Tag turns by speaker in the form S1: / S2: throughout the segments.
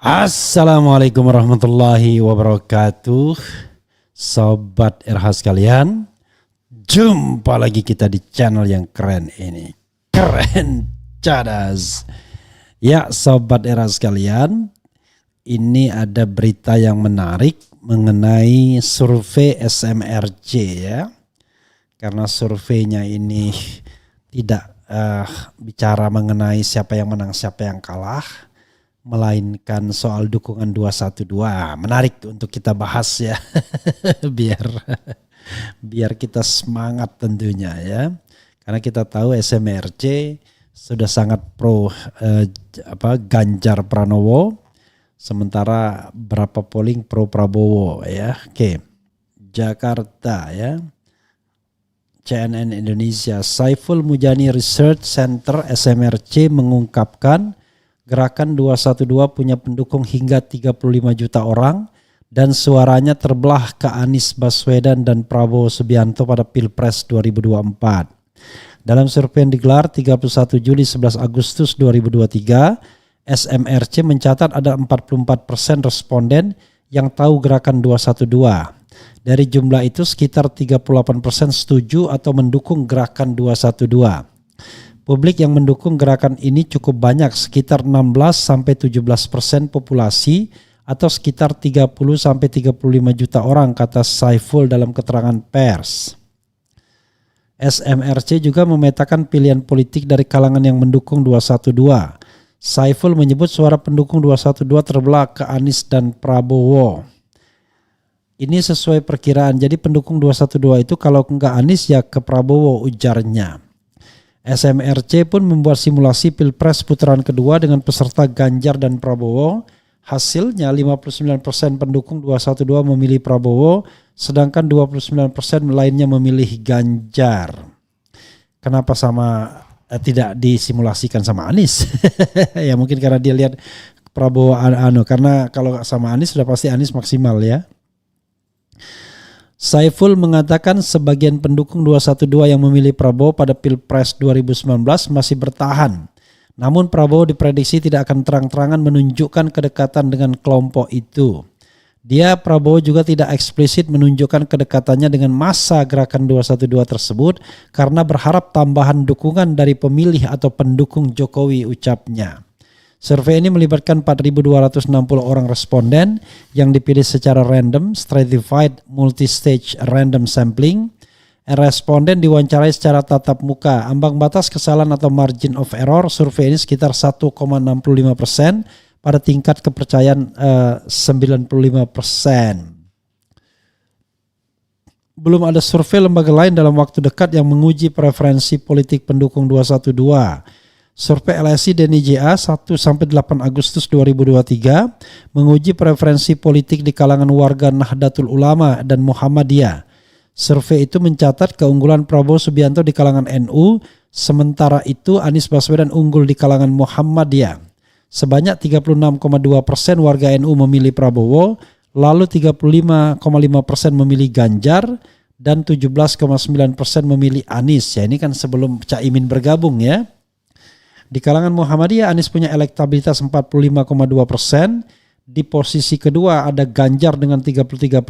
S1: Assalamualaikum warahmatullahi wabarakatuh. Sobat RH sekalian, jumpa lagi kita di channel yang keren ini. Keren cadas. Ya Sobat RH sekalian, ini ada berita yang menarik mengenai survei SMRC ya. Karena surveinya ini tidak bicara mengenai siapa yang menang siapa yang kalah, melainkan soal dukungan 212. Menarik untuk kita bahas ya. biar kita semangat tentunya ya. Karena kita tahu SMRC sudah sangat pro Ganjar Pranowo, sementara berapa polling pro Prabowo ya. Oke. Jakarta ya. CNN Indonesia, Saiful Mujani Research Center SMRC mengungkapkan Gerakan 212 punya pendukung hingga 35 juta orang dan suaranya terbelah ke Anies Baswedan dan Prabowo Subianto pada Pilpres 2024. Dalam survei yang digelar 31 Juli 11 Agustus 2023, SMRC mencatat ada 44% responden yang tahu Gerakan 212. Dari jumlah itu sekitar 38% setuju atau mendukung Gerakan 212. Publik yang mendukung gerakan ini cukup banyak, sekitar 16-17% populasi atau sekitar 30-35 juta orang, kata Saiful dalam keterangan pers. SMRC juga memetakan pilihan politik dari kalangan yang mendukung 212. Saiful menyebut suara pendukung 212 terbelah ke Anies dan Prabowo. Ini sesuai perkiraan, jadi pendukung 212 itu kalau enggak Anies ya ke Prabowo, ujarnya. SMRC pun membuat simulasi Pilpres putaran kedua dengan peserta Ganjar dan Prabowo. Hasilnya 59% pendukung 212 memilih Prabowo, sedangkan 29% lainnya memilih Ganjar. Kenapa tidak disimulasikan sama Anies? Ya mungkin karena dia lihat Prabowo karena kalau sama Anies sudah pasti Anies maksimal ya. Saiful mengatakan sebagian pendukung 212 yang memilih Prabowo pada Pilpres 2019 masih bertahan. Namun Prabowo diprediksi tidak akan terang-terangan menunjukkan kedekatan dengan kelompok itu. Prabowo juga tidak eksplisit menunjukkan kedekatannya dengan massa Gerakan 212 tersebut karena berharap tambahan dukungan dari pemilih atau pendukung Jokowi, ucapnya. Survei ini melibatkan 4.260 orang responden yang dipilih secara random, stratified multi-stage random sampling. Responden diwawancarai secara tatap muka. Ambang batas kesalahan atau margin of error survei ini sekitar 1,65% pada tingkat kepercayaan 95%. Belum ada survei lembaga lain dalam waktu dekat yang menguji preferensi politik pendukung 212. Survei LSI dan IJA 1-8 Agustus 2023 menguji preferensi politik di kalangan warga Nahdlatul Ulama dan Muhammadiyah. Survei itu mencatat keunggulan Prabowo Subianto di kalangan NU, sementara itu Anies Baswedan unggul di kalangan Muhammadiyah. Sebanyak 36,2% warga NU memilih Prabowo, lalu 35,5% memilih Ganjar, dan 17,9% memilih Anies. Ya ini kan sebelum Caimin bergabung ya. Di kalangan Muhammadiyah, Anies punya elektabilitas 45,2%. Di posisi kedua ada Ganjar dengan 33%.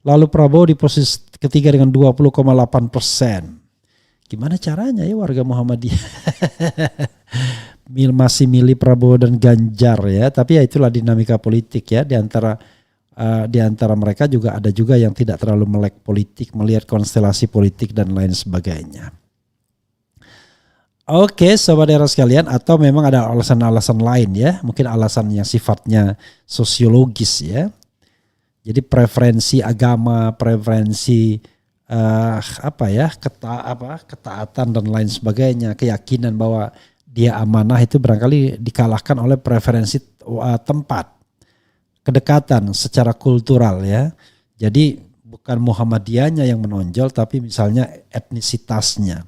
S1: Lalu Prabowo di posisi ketiga dengan 20,8%. Gimana caranya ya warga Muhammadiyah? Masih milih Prabowo dan Ganjar ya. Tapi ya itulah dinamika politik ya. Di antara mereka juga ada juga yang tidak terlalu melek politik, melihat konstelasi politik dan lain sebagainya. Oke, sobat era sekalian, atau memang ada alasan-alasan lain ya, mungkin alasan yang sifatnya sosiologis ya. Jadi preferensi agama, preferensi ketaatan dan lain sebagainya, keyakinan bahwa dia amanah itu barangkali dikalahkan oleh preferensi tempat, kedekatan secara kultural ya. Jadi bukan Muhammadiyahnya yang menonjol, tapi misalnya etnisitasnya.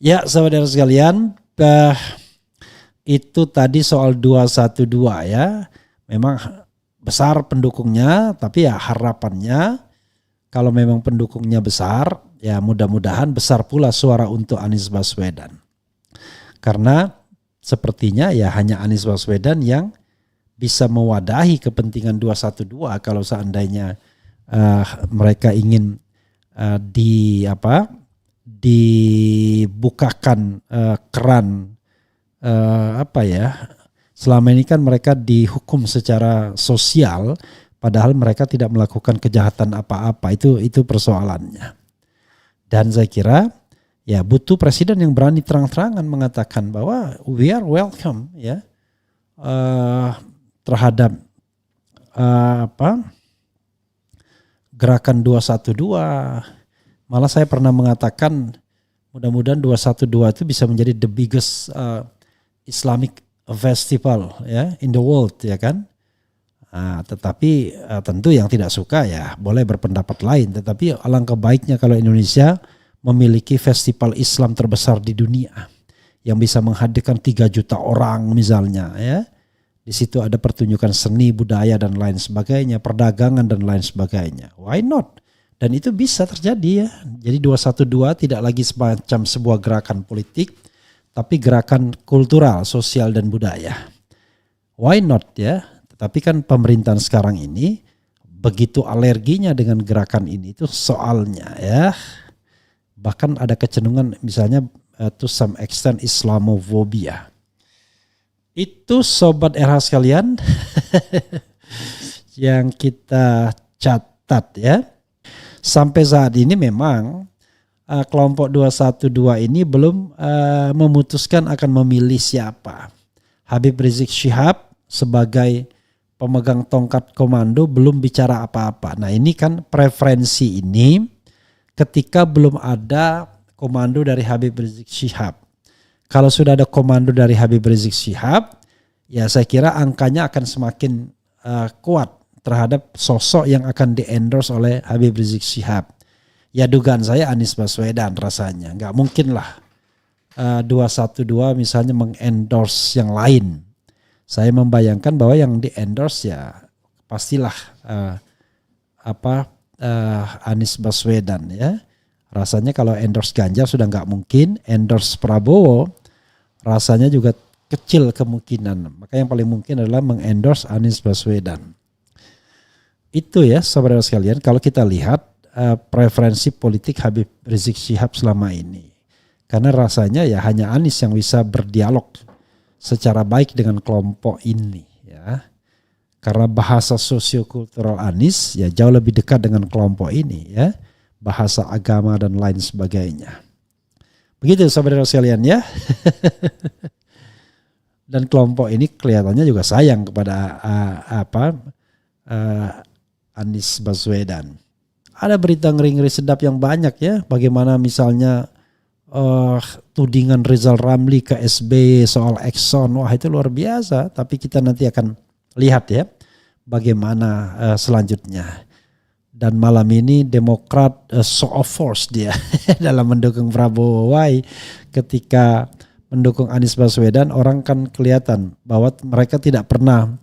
S1: Ya saudara sekalian, itu tadi soal 212 ya. Memang besar pendukungnya, tapi ya harapannya kalau memang pendukungnya besar, ya mudah-mudahan besar pula suara untuk Anies Baswedan. Karena sepertinya ya hanya Anies Baswedan yang bisa mewadahi kepentingan 212 kalau seandainya mereka ingin dibukakan keran selama ini kan mereka dihukum secara sosial padahal mereka tidak melakukan kejahatan apa-apa. Itu persoalannya. Dan saya kira ya butuh presiden yang berani terang-terangan mengatakan bahwa we are welcome ya terhadap gerakan 212. Malah saya pernah mengatakan mudah-mudahan 212 itu bisa menjadi the biggest Islamic festival ya in the world ya kan. Tetapi tentu yang tidak suka ya boleh berpendapat lain. Tetapi alangkah baiknya kalau Indonesia memiliki festival Islam terbesar di dunia yang bisa menghadirkan 3 juta orang misalnya ya. Di situ ada pertunjukan seni, budaya dan lain sebagainya, perdagangan dan lain sebagainya. Why not? Dan itu bisa terjadi ya. Jadi 212 tidak lagi semacam sebuah gerakan politik, tapi gerakan kultural, sosial dan budaya. Why not ya? Tetapi kan pemerintahan sekarang ini begitu alerginya dengan gerakan ini itu soalnya ya. Bahkan ada kecenderungan misalnya to some extent Islamophobia. Itu sobat RH sekalian yang kita catat ya. Sampai saat ini memang kelompok 212 ini belum memutuskan akan memilih siapa. Habib Rizik Syihab sebagai pemegang tongkat komando belum bicara apa-apa. Nah ini kan preferensi ini ketika belum ada komando dari Habib Rizik Syihab. Kalau sudah ada komando dari Habib Rizik Syihab, ya saya kira angkanya akan semakin kuat terhadap sosok yang akan di-endorse oleh Habib Rizik Syihab. Ya dugaan saya Anies Baswedan rasanya. Nggak mungkin lah 212 misalnya mengendorse yang lain. Saya membayangkan bahwa yang di-endorse ya pastilah Anies Baswedan ya. Rasanya kalau endorse Ganjar sudah nggak mungkin, endorse Prabowo rasanya juga kecil kemungkinan. Maka yang paling mungkin adalah mengendorse Anies Baswedan. Itu ya saudara sekalian kalau kita lihat preferensi politik Habib Rizik Syihab selama ini. Karena rasanya ya hanya Anies yang bisa berdialog secara baik dengan kelompok ini ya. Karena bahasa sosiokultural Anies ya jauh lebih dekat dengan kelompok ini ya. Bahasa agama dan lain sebagainya. Begitu saudara sekalian ya. Dan kelompok ini kelihatannya juga sayang kepada Anies Baswedan. Ada berita ngeri-ngeri sedap yang banyak ya. Bagaimana misalnya tudingan Rizal Ramli ke SBY soal Exxon. Wah itu luar biasa. Tapi kita nanti akan lihat ya bagaimana selanjutnya. Dan malam ini Demokrat show of force dia dalam mendukung Prabowo. Why? Ketika mendukung Anies Baswedan orang kan kelihatan bahwa mereka tidak pernah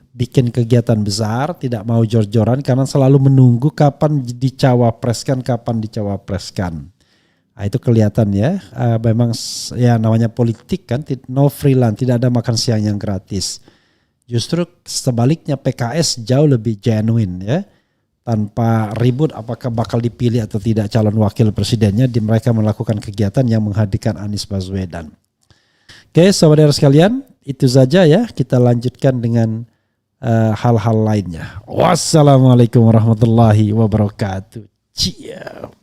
S1: bikin kegiatan besar, tidak mau jor-joran karena selalu menunggu kapan dicawapreskan. Nah, itu kelihatan ya, memang ya namanya politik kan, no freelance, tidak ada makan siang yang gratis. Justru sebaliknya PKS jauh lebih genuine ya, tanpa ribut apakah bakal dipilih atau tidak calon wakil presidennya, mereka melakukan kegiatan yang menghadirkan Anies Baswedan. Oke saudara sekalian, itu saja ya, kita lanjutkan dengan hal-hal lainnya. Wassalamualaikum warahmatullahi wabarakatuh. Ciao.